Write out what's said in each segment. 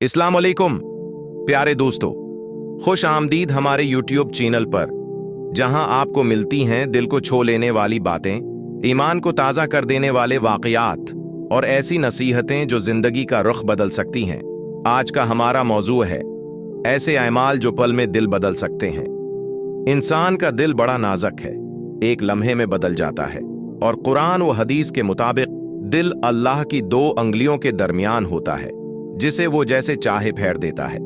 अस्सलाम वालेकुम प्यारे दोस्तों, खुश आमदीद हमारे यूट्यूब चैनल पर, जहां आपको मिलती हैं दिल को छू लेने वाली बातें, ईमान को ताज़ा कर देने वाले वाक़यात और ऐसी नसीहतें जो ज़िंदगी का रुख बदल सकती हैं। आज का हमारा मौजू है ऐसे अमाल जो पल में दिल बदल सकते हैं। इंसान का दिल बड़ा नाजुक है, एक लम्हे में बदल जाता है, और कुरान व हदीस के मुताबिक दिल अल्लाह की 2 अंगुलियों के दरमियान होता है, जिसे वो जैसे चाहे फेर देता है।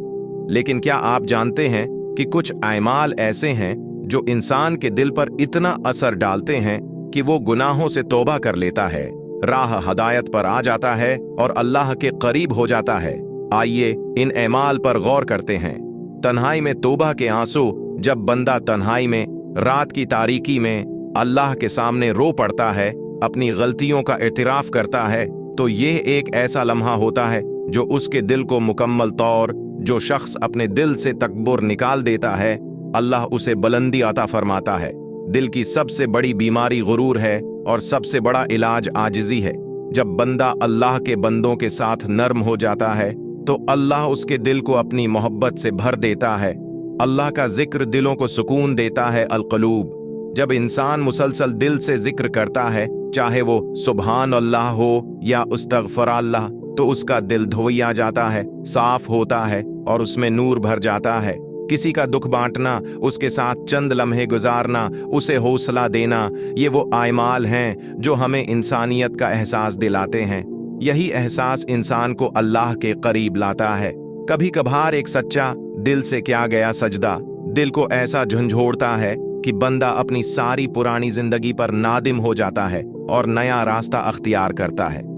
लेकिन क्या आप जानते हैं कि कुछ अमाल ऐसे हैं जो इंसान के दिल पर इतना असर डालते हैं कि वो गुनाहों से तौबा कर लेता है, राह हदायत पर आ जाता है और अल्लाह के करीब हो जाता है। आइए इन अमाल पर गौर करते हैं। तन्हाई में तौबा के आंसू। जब बंदा तन्हाई में रात की तारीकी में अल्लाह के सामने रो पड़ता है, अपनी गलतियों का इतराफ करता है, तो यह एक ऐसा लम्हा होता है जो उसके दिल को मुकम्मल तौर, जो शख्स अपने दिल से तकब्बुर निकाल देता है, अल्लाह उसे बुलंदी अता फरमाता है। दिल की सबसे बड़ी बीमारी गुरूर है और सबसे बड़ा इलाज आजिज़ी है। जब बंदा अल्लाह के बंदों के साथ नर्म हो जाता है तो अल्लाह उसके दिल को अपनी मोहब्बत से भर देता है। अल्लाह का जिक्र दिलों को सुकून देता है। अलक़लूब। जब इंसान मुसलसल दिल से जिक्र करता है, चाहे वो सुबहान अल्लाह हो या उस्तगफिरुल्लाह, तो उसका दिल धोया जाता है, साफ होता है और उसमें नूर भर जाता है। किसी का दुख बांटना, उसके साथ चंद लम्हे गुजारना, उसे हौसला देना, ये वो आमाल हैं जो हमें इंसानियत का एहसास दिलाते हैं। यही एहसास इंसान को अल्लाह के करीब लाता है। कभी कभार एक सच्चा दिल से किया गया सजदा दिल को ऐसा झंझोड़ता है कि बंदा अपनी सारी पुरानी जिंदगी पर नादिम हो जाता है और नया रास्ता अख्तियार करता है।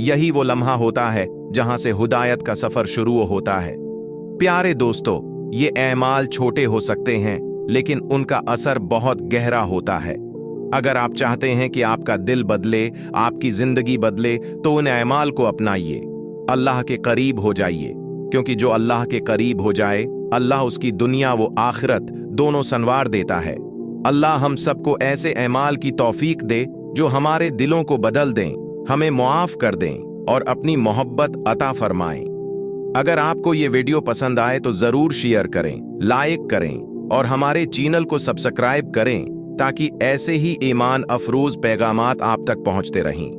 यही वो लम्हा होता है जहां से हुदायत का सफर शुरू होता है। प्यारे दोस्तों, ये अमाल छोटे हो सकते हैं, लेकिन उनका असर बहुत गहरा होता है। अगर आप चाहते हैं कि आपका दिल बदले, आपकी जिंदगी बदले, तो उन अमाल को अपनाइए, अल्लाह के करीब हो जाइए, क्योंकि जो अल्लाह के करीब हो जाए, अल्लाह उसकी दुनिया व आखिरत दोनों संवार देता है। अल्लाह हम सबको ऐसे अमाल की तौफीक दे जो हमारे दिलों को बदल दें, हमें मुआफ कर दें और अपनी मोहब्बत अता फरमाएं। अगर आपको ये वीडियो पसंद आए तो जरूर शेयर करें, लाइक करें और हमारे चैनल को सब्सक्राइब करें, ताकि ऐसे ही ईमान अफरोज पैगामात आप तक पहुंचते रहें।